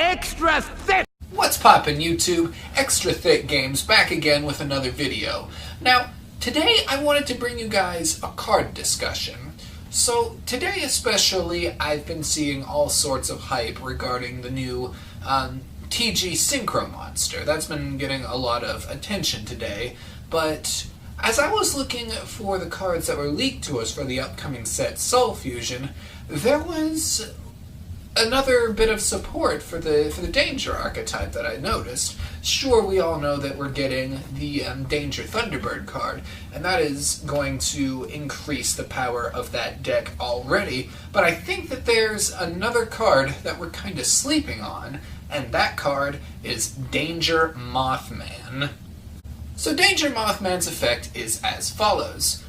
extra thick! What's poppin' YouTube? Extra Thick Games back again with another video. Now, today I wanted to bring you guys a card discussion. So, today especially, I've been seeing all sorts of hype regarding the new TG Synchro monster. That's been getting a lot of attention today, but as I was looking for the cards that were leaked to us for the upcoming set Soul Fusion, there was another bit of support for the Danger archetype that I noticed. Sure, we all know that we're getting the Danger Thunderbird card, and that is going to increase the power of that deck already, but I think that there's another card that we're kind of sleeping on, and that card is Danger Mothman. So Danger Mothman's effect is as follows.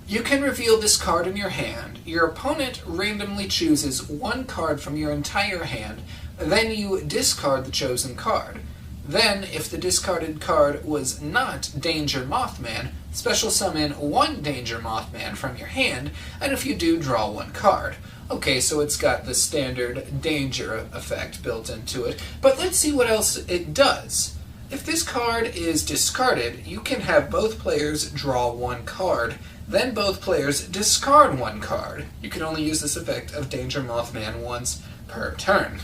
You can reveal this card in your hand. Your opponent randomly chooses one card from your entire hand, then you discard the chosen card. Then, if the discarded card was not Danger Mothman, special summon one Danger Mothman from your hand, and if you do, draw one card. Okay, so it's got the standard Danger effect built into it, but let's see what else it does. If this card is discarded, you can have both players draw one card, then both players discard one card. You can only use this effect of Danger Mothman once per turn.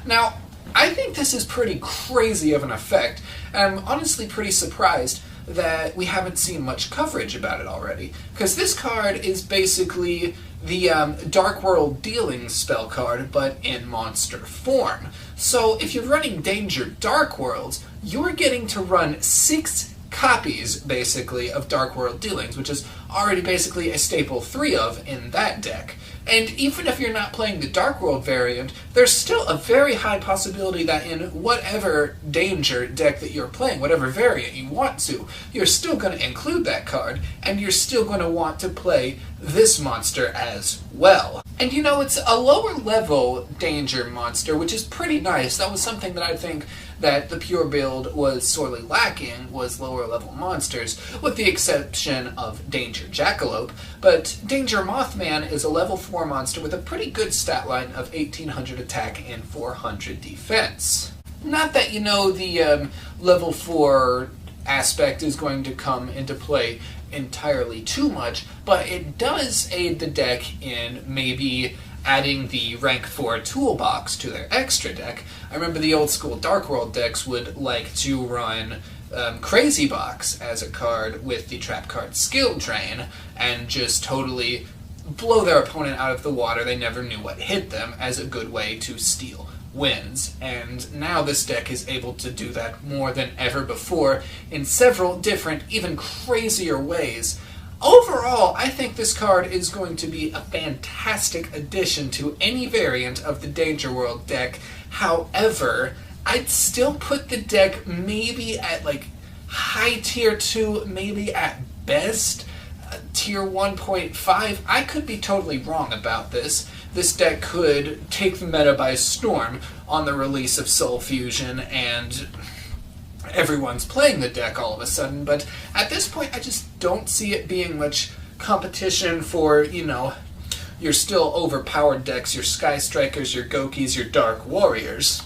Now, I think this is pretty crazy of an effect, and I'm honestly pretty surprised that we haven't seen much coverage about it already, because this card is basically the Dark World dealing spell card, but in monster form. So if you're running Danger Dark Worlds, you're getting to run 6 copies, basically, of Dark World Dealings, which is already basically a staple 3 of in that deck. And even if you're not playing the Dark World variant, there's still a very high possibility that in whatever Danger deck that you're playing, whatever variant you want to, you're still going to include that card, and you're still going to want to play this monster as well. And you know, it's a lower level Danger monster, which is pretty nice. That was something that I think that the pure build was sorely lacking, was lower level monsters, with the exception of Danger Jackalope. But Danger Mothman is a level 4 monster with a pretty good stat line of 1800 attack and 400 defense. Not that, you know, the level 4 aspect is going to come into play entirely too much, but it does aid the deck in maybe adding the rank 4 toolbox to their extra deck. I remember the old school Dark World decks would like to run Crazy Box as a card with the trap card Skill Drain, and just totally blow their opponent out of the water. They never knew what hit them, as a good way to steal wins. And now this deck is able to do that more than ever before in several different, even crazier ways. Overall, I think this card is going to be a fantastic addition to any variant of the Danger World deck. However, I'd still put the deck maybe at like high tier 2, maybe at best tier 1.5. I could be totally wrong about this. This deck could take the meta by storm on the release of Soul Fusion, and everyone's playing the deck all of a sudden, but at this point I just don't see it being much competition for, you know, your still overpowered decks, your Sky Strikers, your Gokis, your Dark Warriors.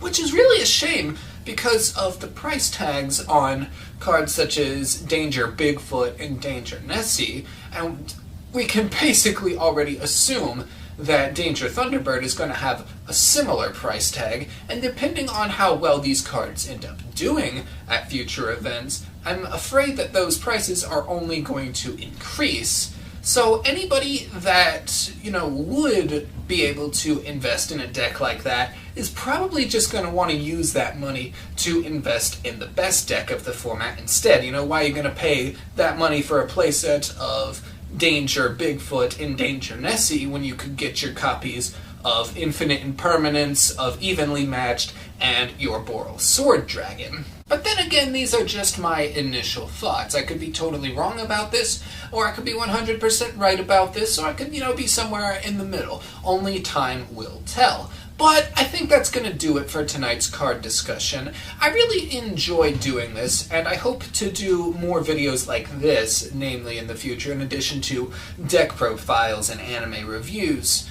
Which is really a shame because of the price tags on cards such as Danger Bigfoot and Danger Nessie, and we can basically already assume that Danger Thunderbird is going to have a similar price tag, and depending on how well these cards end up doing at future events, I'm afraid that those prices are only going to increase. So anybody that, you know, would be able to invest in a deck like that is probably just going to want to use that money to invest in the best deck of the format instead. You know, why are you going to pay that money for a playset of Danger Bigfoot and Danger Nessie when you could get your copies of Infinite Impermanence, of Evenly Matched, and your Boral Sword Dragon? But then again, these are just my initial thoughts. I could be totally wrong about this, or I could be 100% right about this, or I could, you know, be somewhere in the middle. Only time will tell. But I think that's going to do it for tonight's card discussion. I really enjoyed doing this, and I hope to do more videos like this, namely in the future, in addition to deck profiles and anime reviews.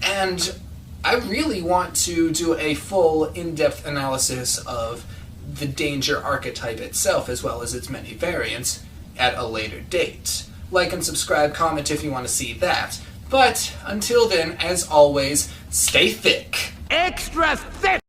And I really want to do a full, in-depth analysis of the danger archetype itself, as well as its many variants, at a later date. Like and subscribe, comment if you want to see that. But until then, as always, stay thick. Extra thick!